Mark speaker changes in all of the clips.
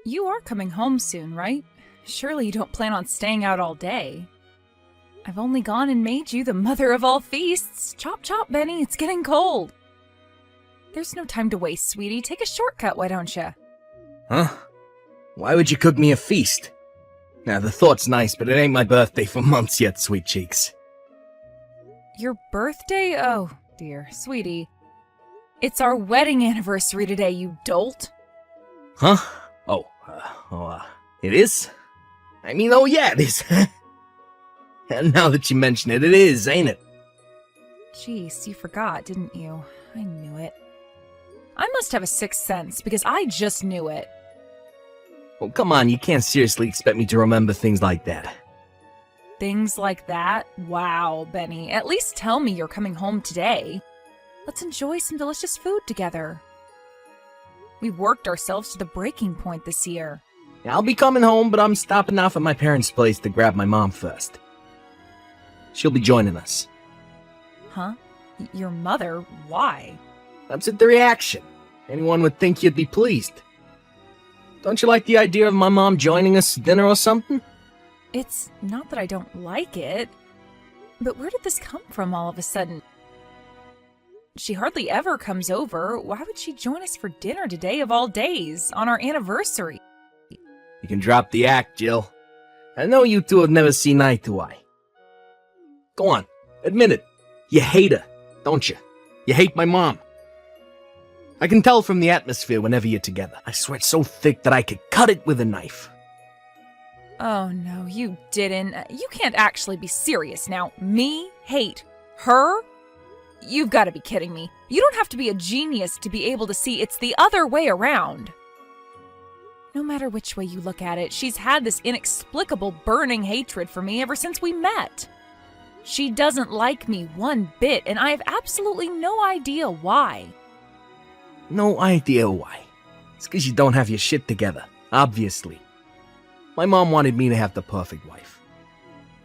Speaker 1: You are coming home soon, right? Surely you don't plan on staying out all day. I've only gone and made you the mother of all feasts. Chop chop, Benny, it's getting cold. There's no time to waste, sweetie. Take a shortcut, why don't you?
Speaker 2: Huh? Why would you cook me a feast? Now, the thought's nice, but it ain't my birthday for months yet, sweet cheeks.
Speaker 1: Your birthday? Oh, dear. Sweetie. It's our wedding anniversary today, you dolt.
Speaker 2: Huh? It is? I mean, oh yeah, it is. And now that you mention it, it is, ain't it?
Speaker 1: Jeez, you forgot, didn't you? I knew it. I must have a sixth sense, because I just knew it.
Speaker 2: Well, come on, you can't seriously expect me to remember things like that.
Speaker 1: Things like that? Wow, Benny. At least tell me you're coming home today. Let's enjoy some delicious food together. We've worked ourselves to the breaking point this year.
Speaker 2: I'll be coming home, but I'm stopping off at my parents' place to grab my mom first. She'll be joining us.
Speaker 1: Huh? Your mother? Why?
Speaker 2: That's it, the reaction. Anyone would think you'd be pleased. Don't you like the idea of my mom joining us for dinner or something?
Speaker 1: It's not that I don't like it, but where did this come from all of a sudden? She hardly ever comes over. Why would she join us for dinner today of all days, on our anniversary?
Speaker 2: You can drop the act, Jill. I know you two have never seen eye to eye. Go on, admit it. You hate her, don't you? You hate my mom. I can tell from the atmosphere whenever you're together. I swear it's so thick that I could cut it with a knife.
Speaker 1: Oh no, you didn't. You can't actually be serious now. Me hate her? You've got to be kidding me. You don't have to be a genius to be able to see it's the other way around. No matter which way you look at it, she's had this inexplicable burning hatred for me ever since we met. She doesn't like me one bit, and I have absolutely no idea why.
Speaker 2: No idea why. It's because you don't have your shit together, obviously. My mom wanted me to have the perfect wife.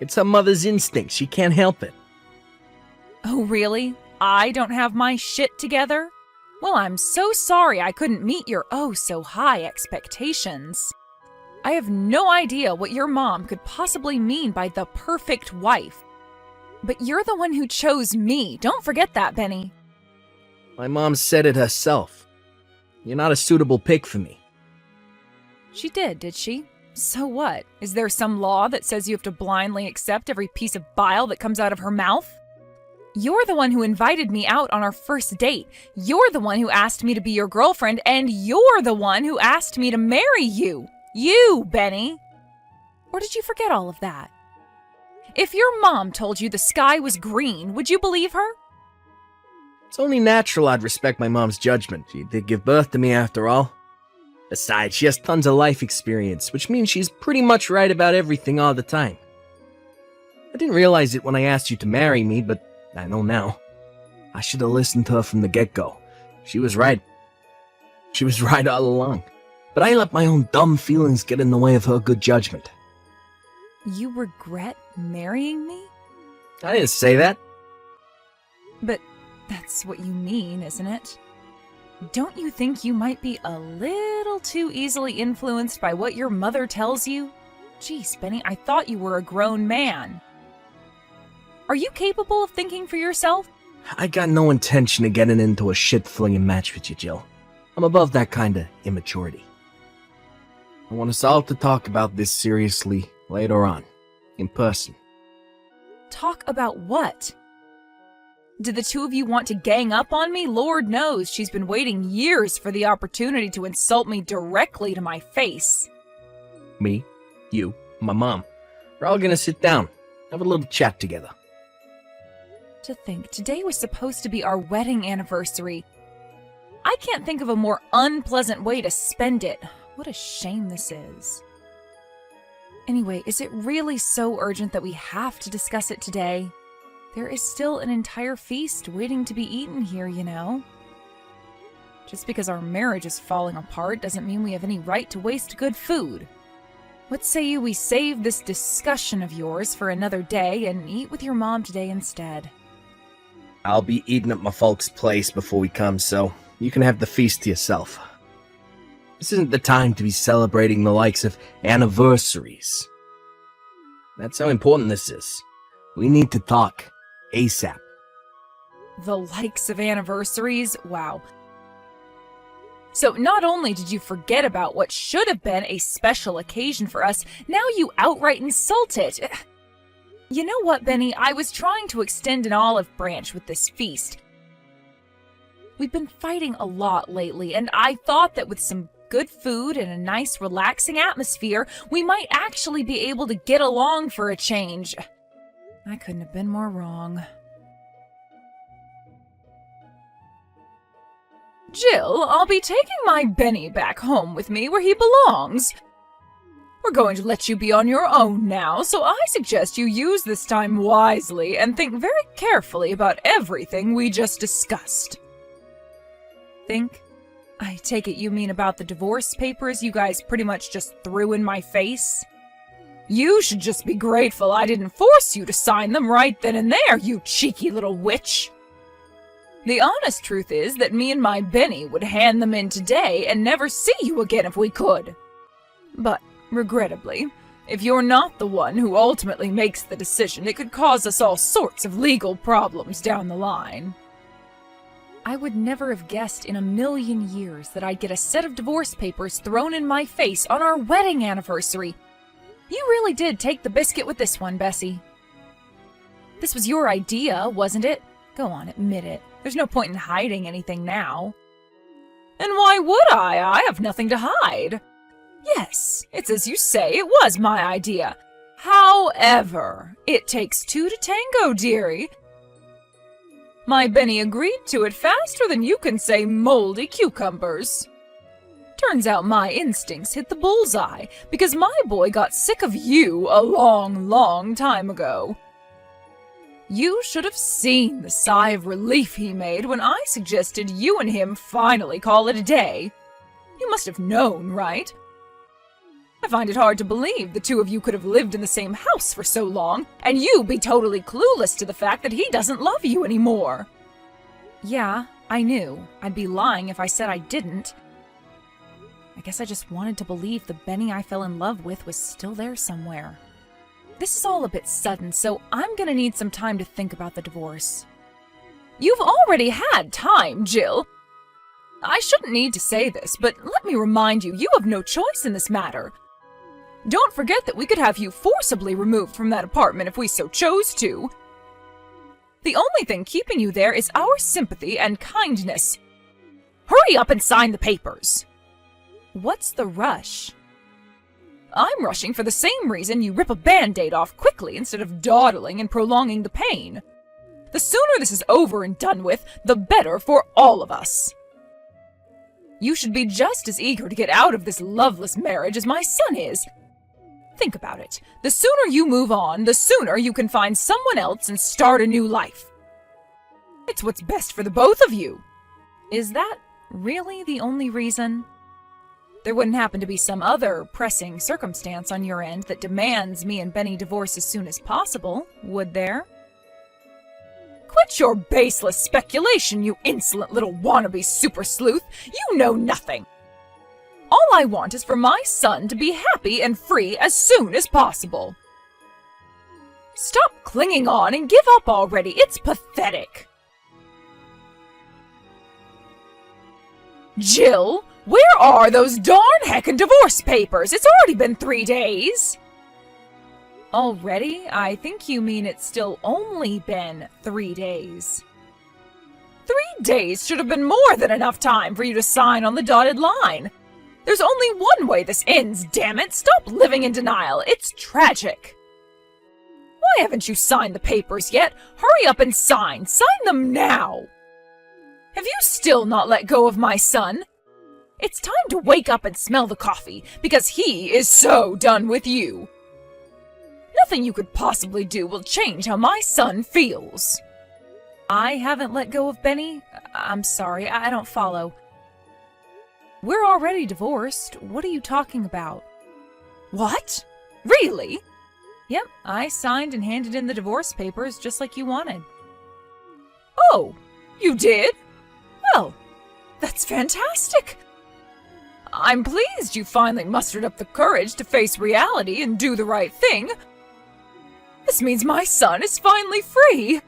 Speaker 2: It's her mother's instinct, she can't help it.
Speaker 1: Oh, really? I don't have my shit together? Well, I'm so sorry I couldn't meet your oh-so-high expectations. I have no idea what your mom could possibly mean by the perfect wife. But you're the one who chose me. Don't forget that, Benny.
Speaker 2: My mom said it herself. You're not a suitable pick for me.
Speaker 1: She did she? So what? Is there some law that says you have to blindly accept every piece of bile that comes out of her mouth? You're the one who invited me out on our first date. You're the one who asked me to be your girlfriend, and you're the one who asked me to marry you. You, Benny. Or did you forget all of that? If your mom told you the sky was green, would you believe her?
Speaker 2: It's only natural I'd respect my mom's judgment. She did give birth to me after all. Besides, she has tons of life experience, which means she's pretty much right about everything all the time. I didn't realize it when I asked you to marry me, but I know now. I should have listened to her from the get-go. She was right. She was right all along. But I let my own dumb feelings get in the way of her good judgment.
Speaker 1: You regret marrying me?
Speaker 2: I didn't say that.
Speaker 1: But that's what you mean, isn't it? Don't you think you might be a little too easily influenced by what your mother tells you? Jeez, Benny, I thought you were a grown man. Are you capable of thinking for yourself?
Speaker 2: I got no intention of getting into a shit-flinging match with you, Jill. I'm above that kind of immaturity. I want us all to talk about this seriously later on, in person.
Speaker 1: Talk about what? Did the two of you want to gang up on me? Lord knows she's been waiting years for the opportunity to insult me directly to my face.
Speaker 2: Me, you, my mom. We're all gonna sit down, have a little chat together.
Speaker 1: To think, today was supposed to be our wedding anniversary. I can't think of a more unpleasant way to spend it. What a shame this is. Anyway, is it really so urgent that we have to discuss it today? There is still an entire feast waiting to be eaten here, you know. Just because our marriage is falling apart doesn't mean we have any right to waste good food. What say you we save this discussion of yours for another day and eat with your mom today instead?
Speaker 2: I'll be eating at my folks' place before we come, so you can have the feast to yourself. This isn't the time to be celebrating the likes of anniversaries. That's how important this is. We need to talk ASAP.
Speaker 1: The likes of anniversaries? Wow. So not only did you forget about what should have been a special occasion for us, now you outright insult it. You know what, Benny? I was trying to extend an olive branch with this feast. We've been fighting a lot lately, and I thought that with some good food and a nice, relaxing atmosphere, we might actually be able to get along for a change. I couldn't have been more wrong. Jill, I'll be taking my Benny back home with me where he belongs. We're going to let you be on your own now, so I suggest you use this time wisely and think very carefully about everything we just discussed. Think? I take it you mean about the divorce papers you guys pretty much just threw in my face? You should just be grateful I didn't force you to sign them right then and there, you cheeky little witch. The honest truth is that me and my Benny would hand them in today and never see you again if we could. But, regrettably, if you're not the one who ultimately makes the decision, it could cause us all sorts of legal problems down the line. I would never have guessed in a million years that I'd get a set of divorce papers thrown in my face on our wedding anniversary. You really did take the biscuit with this one, Bessie. This was your idea, wasn't it? Go on, admit it. There's no point in hiding anything now. And why would I? I have nothing to hide. Yes, it's as you say, it was my idea. However, it takes two to tango, dearie. My Benny agreed to it faster than you can say moldy cucumbers. Turns out my instincts hit the bullseye, because my boy got sick of you a long, long time ago. You should have seen the sigh of relief he made when I suggested you and him finally call it a day. You must have known, right? I find it hard to believe the two of you could have lived in the same house for so long, and you be totally clueless to the fact that he doesn't love you anymore. Yeah, I knew. I'd be lying if I said I didn't. I guess I just wanted to believe the Benny I fell in love with was still there somewhere. This is all a bit sudden, so I'm gonna need some time to think about the divorce. You've already had time, Jill. I shouldn't need to say this, but let me remind you, you have no choice in this matter. Don't forget that we could have you forcibly removed from that apartment if we so chose to. The only thing keeping you there is our sympathy and kindness. Hurry up and sign the papers. What's the rush? I'm rushing for the same reason you rip a Band-Aid off quickly instead of dawdling and prolonging the pain. The sooner this is over and done with, the better for all of us. You should be just as eager to get out of this loveless marriage as my son is. Think about it. The sooner you move on, the sooner you can find someone else and start a new life. It's what's best for the both of you. Is that really the only reason? There wouldn't happen to be some other pressing circumstance on your end that demands me and Benny divorce as soon as possible, would there? Quit your baseless speculation, you insolent little wannabe super sleuth. You know nothing. All I want is for my son to be happy and free as soon as possible. Stop clinging on and give up already. It's pathetic. Jill, where are those darn heckin' divorce papers? It's already been 3 days. Already? I think you mean it's still only been 3 days. 3 days should have been more than enough time for you to sign on the dotted line. There's only one way this ends, damn it! Stop living in denial. It's tragic. Why haven't you signed the papers yet? Hurry up and sign. Sign them now. Have you still not let go of my son? It's time to wake up and smell the coffee, because he is so done with you. Nothing you could possibly do will change how my son feels. I haven't let go of Benny? I'm sorry, I don't follow. We're already divorced. What are you talking about? What? Really? Yep, I signed and handed in the divorce papers just like you wanted. Oh, you did? Well, that's fantastic. I'm pleased you finally mustered up the courage to face reality and do the right thing. This means my son is finally free.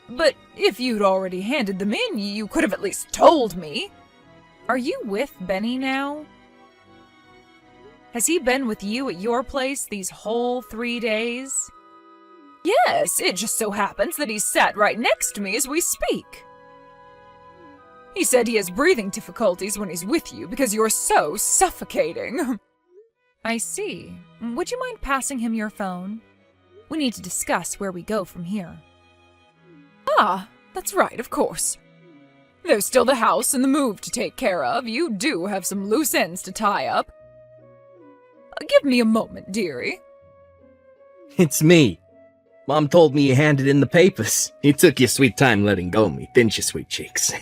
Speaker 1: But if you'd already handed them in, you could have at least told me. Are you with Benny now? Has he been with you at your place these whole 3 days? Yes, it just so happens that he's sat right next to me as we speak. He said he has breathing difficulties when he's with you because you're so suffocating. I see. Would you mind passing him your phone? We need to discuss where we go from here. Ah, that's right, of course. There's still the house and the move to take care of. You do have some loose ends to tie up. Give me a moment, dearie.
Speaker 2: It's me. Mom told me you handed in the papers. You took your sweet time letting go of me, didn't you, sweet cheeks?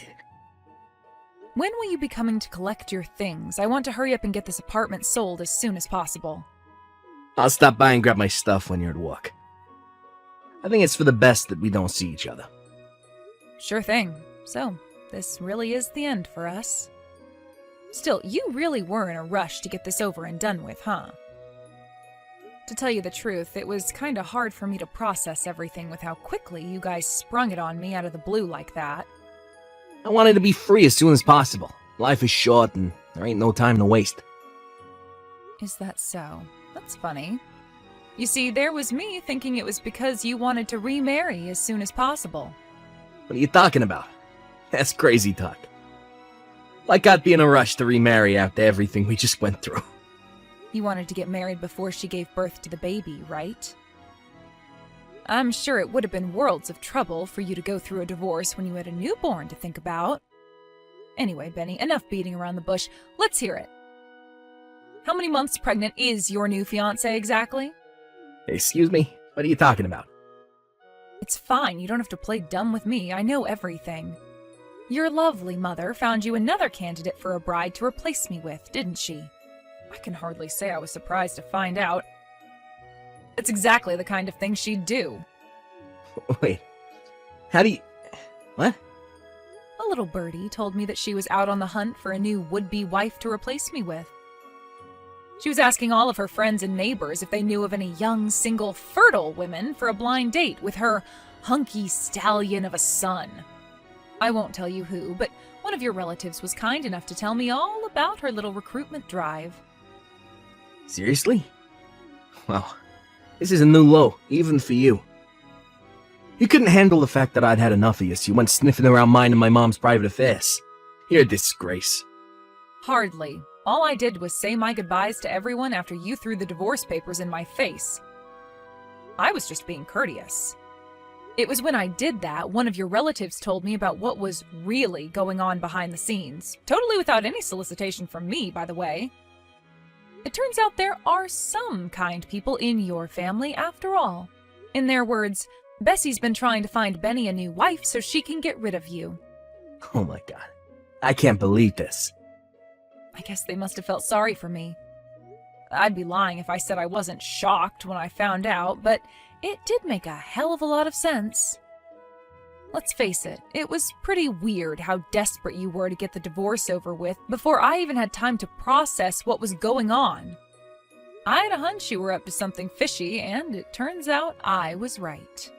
Speaker 1: When will you be coming to collect your things? I want to hurry up and get this apartment sold as soon as possible.
Speaker 2: I'll stop by and grab my stuff when you're at work. I think it's for the best that we don't see each other.
Speaker 1: Sure thing. So, this really is the end for us. Still, you really were in a rush to get this over and done with, huh? To tell you the truth, it was kinda hard for me to process everything with how quickly you guys sprung it on me out of the blue like that.
Speaker 2: I wanted to be free as soon as possible. Life is short and there ain't no time to waste.
Speaker 1: Is that so? That's funny. You see, there was me thinking it was because you wanted to remarry as soon as possible.
Speaker 2: What are you talking about? That's crazy talk. Like I'd be in a rush to remarry after everything we just went through.
Speaker 1: You wanted to get married before she gave birth to the baby, right? I'm sure it would have been worlds of trouble for you to go through a divorce when you had a newborn to think about. Anyway, Benny, enough beating around the bush. Let's hear it. How many months pregnant is your new fiancé exactly?
Speaker 2: Excuse me? What are you talking about?
Speaker 1: It's fine. You don't have to play dumb with me. I know everything. Your lovely mother found you another candidate for a bride to replace me with, didn't she? I can hardly say I was surprised to find out. It's exactly the kind of thing she'd do.
Speaker 2: Wait. How do you... What?
Speaker 1: A little birdie told me that she was out on the hunt for a new would-be wife to replace me with. She was asking all of her friends and neighbors if they knew of any young, single, fertile women for a blind date with her hunky stallion of a son. I won't tell you who, but one of your relatives was kind enough to tell me all about her little recruitment drive.
Speaker 2: Seriously? Well, this is a new low, even for you. You couldn't handle the fact that I'd had enough of you, so you went sniffing around mine and my mom's private affairs. You're a disgrace.
Speaker 1: Hardly. All I did was say my goodbyes to everyone after you threw the divorce papers in my face. I was just being courteous. It was when I did that, one of your relatives told me about what was really going on behind the scenes. Totally without any solicitation from me, by the way. It turns out there are some kind people in your family, after all. In their words, Bessie's been trying to find Benny a new wife so she can get rid of you.
Speaker 2: Oh my god. I can't believe this.
Speaker 1: I guess they must have felt sorry for me. I'd be lying if I said I wasn't shocked when I found out, but it did make a hell of a lot of sense. Let's face it, it was pretty weird how desperate you were to get the divorce over with before I even had time to process what was going on. I had a hunch you were up to something fishy, and it turns out I was right.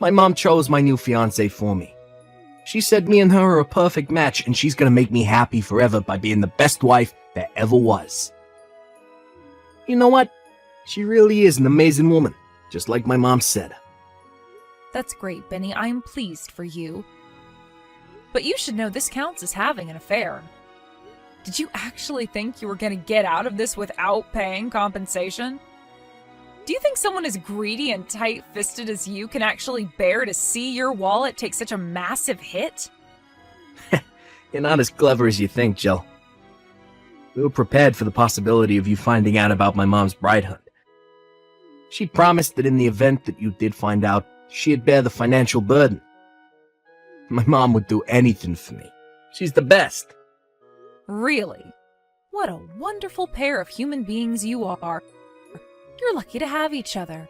Speaker 2: My mom chose my new fiancé for me. She said me and her are a perfect match, and she's gonna make me happy forever by being the best wife there ever was. You know what? She really is an amazing woman, just like my mom said.
Speaker 1: That's great, Benny. I am pleased for you. But you should know this counts as having an affair. Did you actually think you were going to get out of this without paying compensation? Do you think someone as greedy and tight-fisted as you can actually bear to see your wallet take such a massive hit?
Speaker 2: You're not as clever as you think, Jill. We were prepared for the possibility of you finding out about my mom's bride hunt. She promised that in the event that you did find out, she'd bear the financial burden. My mom would do anything for me. She's the best.
Speaker 1: Really? What a wonderful pair of human beings you are. You're lucky to have each other.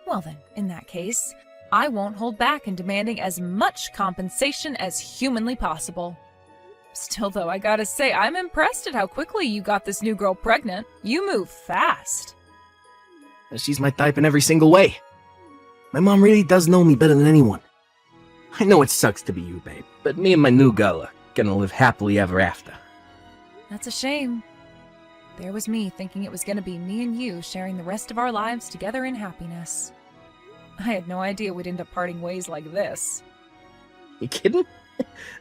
Speaker 1: Well then, in that case, I won't hold back in demanding as much compensation as humanly possible. Still, though, I gotta say, I'm impressed at how quickly you got this new girl pregnant. You move fast.
Speaker 2: She's my type in every single way. My mom really does know me better than anyone. I know it sucks to be you, babe, but me and my new girl are gonna live happily ever after.
Speaker 1: That's a shame. There was me thinking it was gonna be me and you sharing the rest of our lives together in happiness. I had no idea we'd end up parting ways like this.
Speaker 2: You kidding?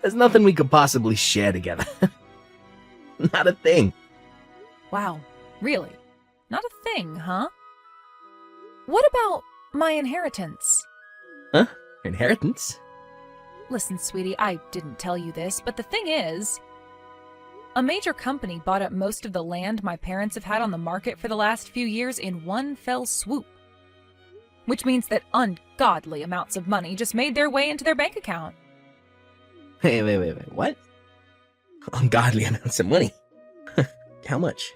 Speaker 2: There's nothing we could possibly share together. Not a thing.
Speaker 1: Wow, really? Not a thing, huh? What about my inheritance?
Speaker 2: Huh? Inheritance?
Speaker 1: Listen, sweetie, I didn't tell you this, but the thing is, a major company bought up most of the land my parents have had on the market for the last few years in one fell swoop. Which means that ungodly amounts of money just made their way into their bank account.
Speaker 2: Wait, what? Ungodly amounts of money? How much?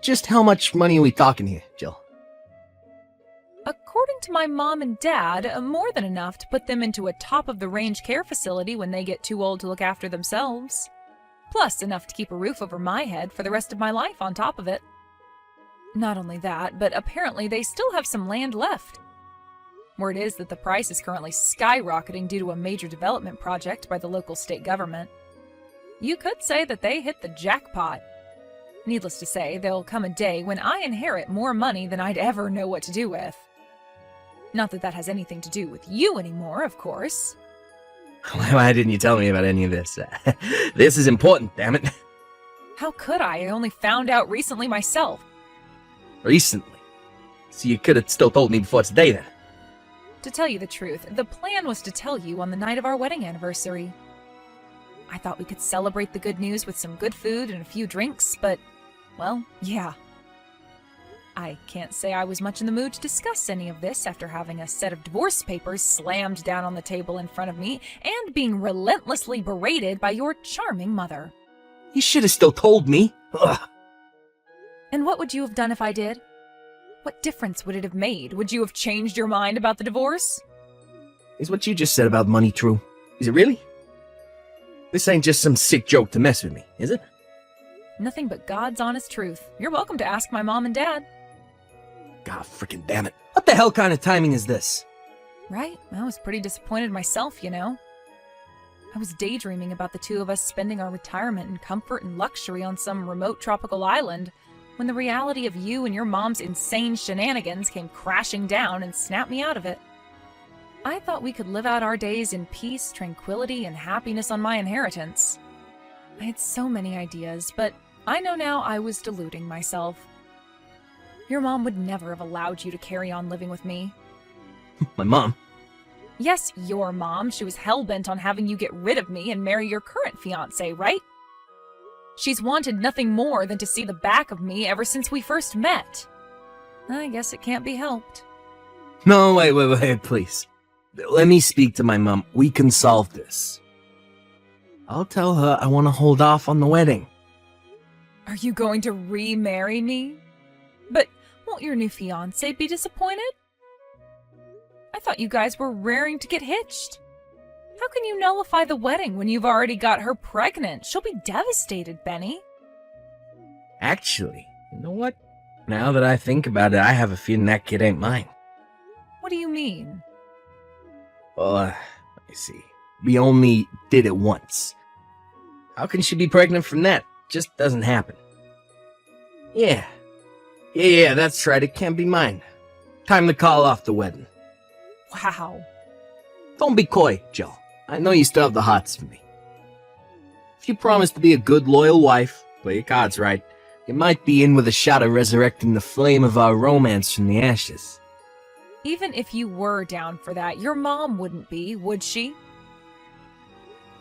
Speaker 2: Just how much money are we talking here, Jill?
Speaker 1: According to my mom and dad, more than enough to put them into a top-of-the-range care facility when they get too old to look after themselves. Plus enough to keep a roof over my head for the rest of my life on top of it. Not only that, but apparently they still have some land left. Word is that the price is currently skyrocketing due to a major development project by the local state government. You could say that they hit the jackpot. Needless to say, there'll come a day when I inherit more money than I'd ever know what to do with. Not that that has anything to do with you anymore, of course.
Speaker 2: Why didn't you tell me about any of this? This is important, damn it.
Speaker 1: How could I? I only found out recently myself.
Speaker 2: Recently? So you could have still told me before today, then?
Speaker 1: To tell you the truth, the plan was to tell you on the night of our wedding anniversary. I thought we could celebrate the good news with some good food and a few drinks, but, well, yeah. I can't say I was much in the mood to discuss any of this after having a set of divorce papers slammed down on the table in front of me and being relentlessly berated by your charming mother.
Speaker 2: You should have still told me. Ugh.
Speaker 1: And what would you have done if I did? What difference would it have made? Would you have changed your mind about the divorce?
Speaker 2: Is what you just said about money true? Is it really? This ain't just some sick joke to mess with me, is it?
Speaker 1: Nothing but God's honest truth. You're welcome to ask my mom and dad.
Speaker 2: God frickin' damn it. What the hell kind of timing is this?
Speaker 1: Right? I was pretty disappointed myself, you know. I was daydreaming about the two of us spending our retirement in comfort and luxury on some remote tropical island, when the reality of you and your mom's insane shenanigans came crashing down and snapped me out of it. I thought we could live out our days in peace, tranquility, and happiness on my inheritance. I had so many ideas, but I know now I was deluding myself. Your mom would never have allowed you to carry on living with me.
Speaker 2: My mom?
Speaker 1: Yes, your mom. She was hell-bent on having you get rid of me and marry your current fiancé, right? She's wanted nothing more than to see the back of me ever since we first met. I guess it can't be helped.
Speaker 2: No, wait, please. Let me speak to my mom. We can solve this. I'll tell her I want to hold off on the wedding.
Speaker 1: Are you going to remarry me? But won't your new fiancé be disappointed? I thought you guys were raring to get hitched. How can you nullify the wedding when you've already got her pregnant? She'll be devastated, Benny.
Speaker 2: Actually, you know what? Now that I think about it, I have a feeling that kid ain't mine.
Speaker 1: What do you mean?
Speaker 2: Well, let me see. We only did it once. How can she be pregnant from that? Just doesn't happen. Yeah, that's right. It can't be mine. Time to call off the wedding.
Speaker 1: Wow.
Speaker 2: Don't be coy, Jill. I know you still have the hots for me. If you promise to be a good, loyal wife, play your cards right, you might be in with a shot of resurrecting the flame of our romance from the ashes.
Speaker 1: Even if you were down for that, your mom wouldn't be, would she?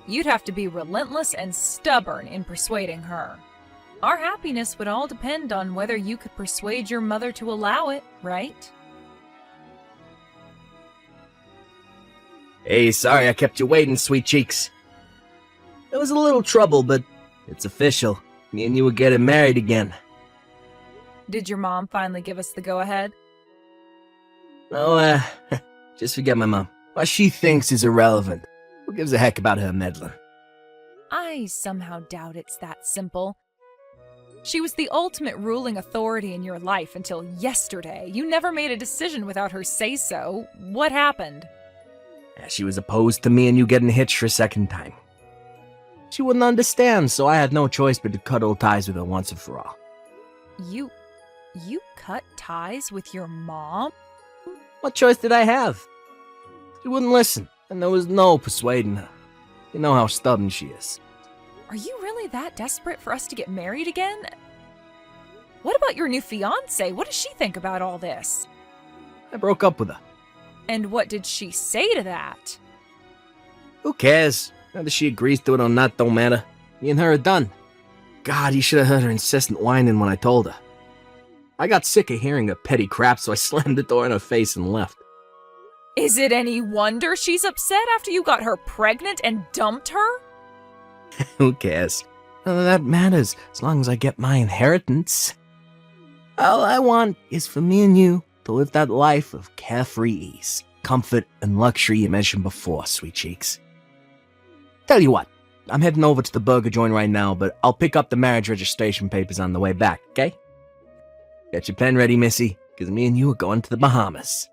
Speaker 1: You'd have to be relentless and stubborn in persuading her. Our happiness would all depend on whether you could persuade your mother to allow it, right?
Speaker 2: Hey, sorry I kept you waiting, sweet cheeks. There was a little trouble, but it's official. Me and you were getting married again.
Speaker 1: Did your mom finally give us the go-ahead?
Speaker 2: No, just forget my mom. What she thinks is irrelevant. Who gives a heck about her meddling?
Speaker 1: I somehow doubt it's that simple. She was the ultimate ruling authority in your life until yesterday. You never made a decision without her say-so. What happened?
Speaker 2: She was opposed to me and you getting hitched for a second time. She wouldn't understand, so I had no choice but to cut all ties with her once and for all.
Speaker 1: You cut ties with your mom?
Speaker 2: What choice did I have? She wouldn't listen, and there was no persuading her. You know how stubborn she is.
Speaker 1: Are you really that desperate for us to get married again? What about your new fiancé? What does she think about all this?
Speaker 2: I broke up with her.
Speaker 1: And what did she say to that?
Speaker 2: Who cares? Whether she agrees to it or not don't matter. Me and her are done. God, you should have heard her incessant whining when I told her. I got sick of hearing her petty crap, so I slammed the door in her face and left.
Speaker 1: Is it any wonder she's upset after you got her pregnant and dumped her?
Speaker 2: Who cares? None of that matters, as long as I get my inheritance. All I want is for me and you to live that life of carefree ease, comfort, and luxury you mentioned before, sweet cheeks. Tell you what, I'm heading over to the burger joint right now, but I'll pick up the marriage registration papers on the way back, okay? Get your pen ready, Missy, because me and you are going to the Bahamas.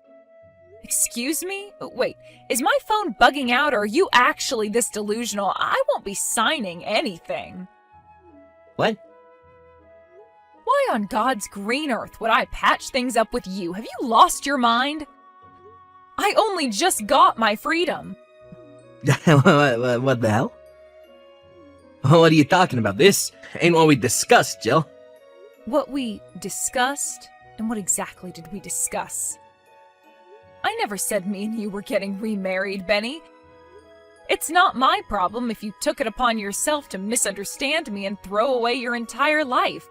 Speaker 1: Excuse me? Wait, is my phone bugging out or are you actually this delusional? I won't be signing anything.
Speaker 2: What?
Speaker 1: Why on God's green earth would I patch things up with you? Have you lost your mind? I only just got my freedom.
Speaker 2: What the hell? What are you talking about? This ain't what we discussed, Jill.
Speaker 1: What we discussed? And what exactly did we discuss? I never said me and you were getting remarried, Benny. It's not my problem if you took it upon yourself to misunderstand me and throw away your entire life.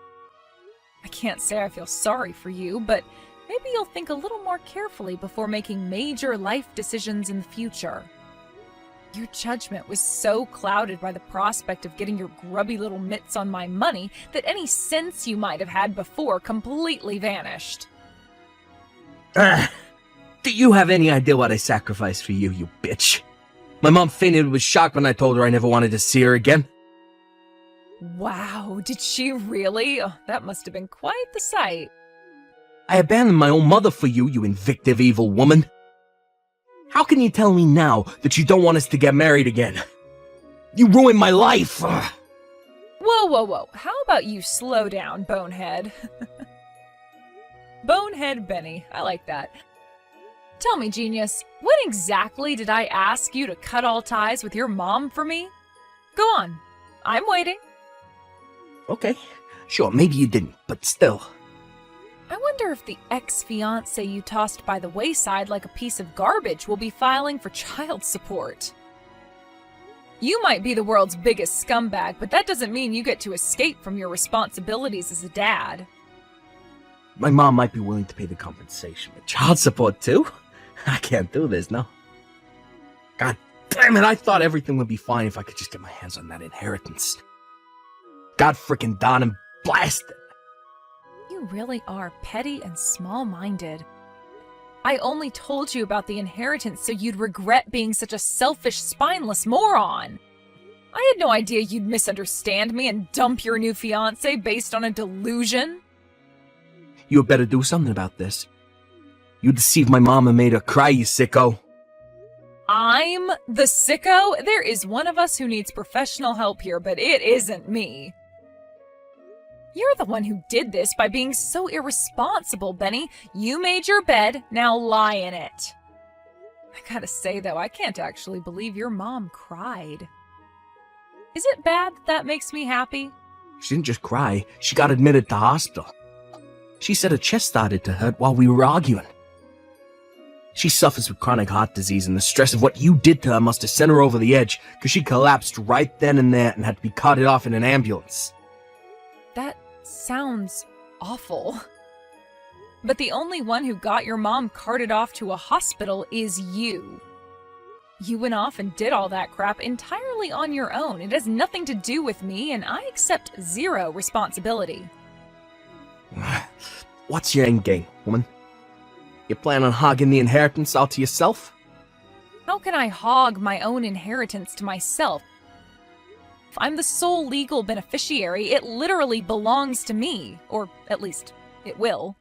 Speaker 1: I can't say I feel sorry for you, but maybe you'll think a little more carefully before making major life decisions in the future. Your judgment was so clouded by the prospect of getting your grubby little mitts on my money that any sense you might have had before completely vanished.
Speaker 2: Do you have any idea what I sacrificed for you, you bitch? My mom fainted with shock when I told her I never wanted to see her again.
Speaker 1: Wow, did she really? Oh, that must have been quite the sight.
Speaker 2: I abandoned my own mother for you, you invictive evil woman. How can you tell me now that you don't want us to get married again? You ruined my life! Ugh.
Speaker 1: Whoa. How about you slow down, bonehead? Bonehead Benny, I like that. Tell me, genius, when exactly did I ask you to cut all ties with your mom for me? Go on, I'm waiting.
Speaker 2: Okay, sure, maybe you didn't, but still.
Speaker 1: I wonder if the ex-fiancé you tossed by the wayside like a piece of garbage will be filing for child support. You might be the world's biggest scumbag, but that doesn't mean you get to escape from your responsibilities as a dad.
Speaker 2: My mom might be willing to pay the compensation, but child support too? I can't do this, no. God damn it, I thought everything would be fine if I could just get my hands on that inheritance. God frickin' darn him, blast it!
Speaker 1: You really are petty and small-minded. I only told you about the inheritance so you'd regret being such a selfish, spineless moron. I had no idea you'd misunderstand me and dump your new fiancé based on a delusion.
Speaker 2: You had better do something about this. You deceived my mom and made her cry, you sicko.
Speaker 1: I'm the sicko? There is one of us who needs professional help here, but it isn't me. You're the one who did this by being so irresponsible, Benny. You made your bed, now lie in it. I gotta say, though, I can't actually believe your mom cried. Is it bad that makes me happy?
Speaker 2: She didn't just cry, she got admitted to hospital. She said her chest started to hurt while we were arguing. She suffers with chronic heart disease, and the stress of what you did to her must have sent her over the edge, because she collapsed right then and there and had to be carted off in an ambulance.
Speaker 1: That sounds awful. But the only one who got your mom carted off to a hospital is you. You went off and did all that crap entirely on your own. It has nothing to do with me, and I accept zero responsibility.
Speaker 2: What's your end game, woman? You plan on hogging the inheritance all to yourself?
Speaker 1: How can I hog my own inheritance to myself? I'm the sole legal beneficiary. It literally belongs to me. Or at least, it will.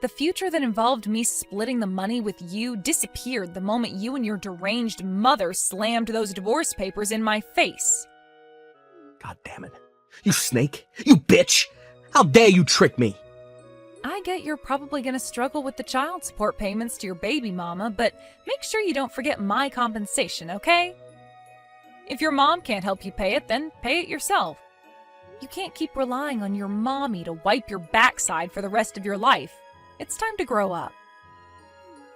Speaker 1: The future that involved me splitting the money with you disappeared the moment you and your deranged mother slammed those divorce papers in my face.
Speaker 2: God damn it. You snake! You bitch! How dare you trick me!
Speaker 1: I get you're probably going to struggle with the child support payments to your baby mama, but make sure you don't forget my compensation, okay? If your mom can't help you pay it, then pay it yourself. You can't keep relying on your mommy to wipe your backside for the rest of your life. It's time to grow up.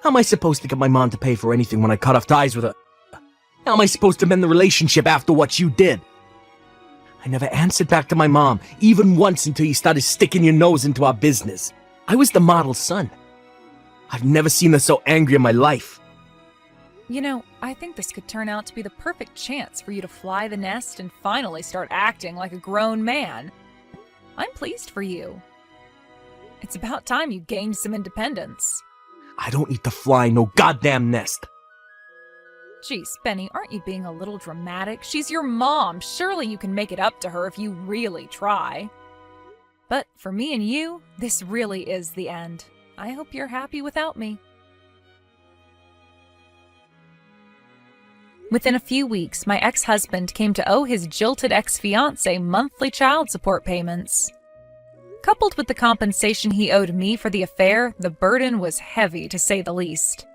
Speaker 2: How am I supposed to get my mom to pay for anything when I cut off ties with her? How am I supposed to mend the relationship after what you did? I never answered back to my mom, even once until you started sticking your nose into our business. I was the model son. I've never seen her so angry in my life.
Speaker 1: You know, I think this could turn out to be the perfect chance for you to fly the nest and finally start acting like a grown man. I'm pleased for you. It's about time you gained some independence.
Speaker 2: I don't need to fly no goddamn nest.
Speaker 1: Geez, Benny, aren't you being a little dramatic? She's your mom. Surely you can make it up to her if you really try. But for me and you, this really is the end. I hope you're happy without me. Within a few weeks, my ex-husband came to owe his jilted ex-fiancée monthly child support payments. Coupled with the compensation he owed me for the affair, the burden was heavy, to say the least.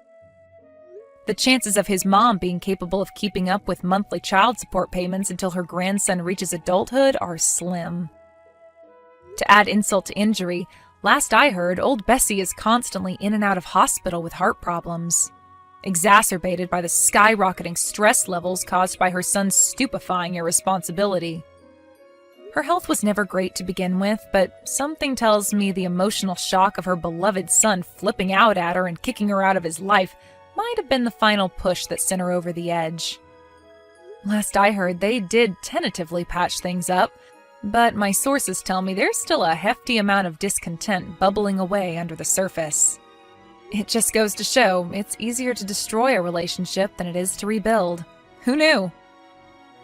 Speaker 1: The chances of his mom being capable of keeping up with monthly child support payments until her grandson reaches adulthood are slim. To add insult to injury, last I heard, old Bessie is constantly in and out of hospital with heart problems, exacerbated by the skyrocketing stress levels caused by her son's stupefying irresponsibility. Her health was never great to begin with, but something tells me the emotional shock of her beloved son flipping out at her and kicking her out of his life might have been the final push that sent her over the edge. Last I heard, they did tentatively patch things up, but my sources tell me there's still a hefty amount of discontent bubbling away under the surface. It just goes to show it's easier to destroy a relationship than it is to rebuild. Who knew?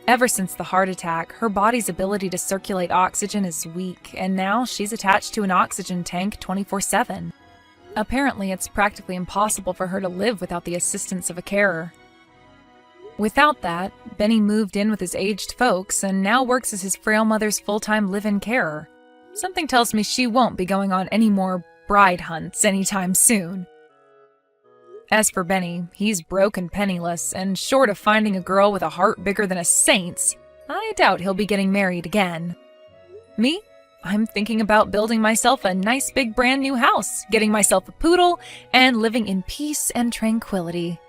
Speaker 1: Ever since the heart attack, her body's ability to circulate oxygen is weak, and now she's attached to an oxygen tank 24/7. Apparently, it's practically impossible for her to live without the assistance of a carer. Without that, Benny moved in with his aged folks and now works as his frail mother's full-time live-in carer. Something tells me she won't be going on any more bride hunts anytime soon. As for Benny, he's broke and penniless, and short of finding a girl with a heart bigger than a saint's, I doubt he'll be getting married again. Me? I'm thinking about building myself a nice big brand new house, getting myself a poodle, and living in peace and tranquility.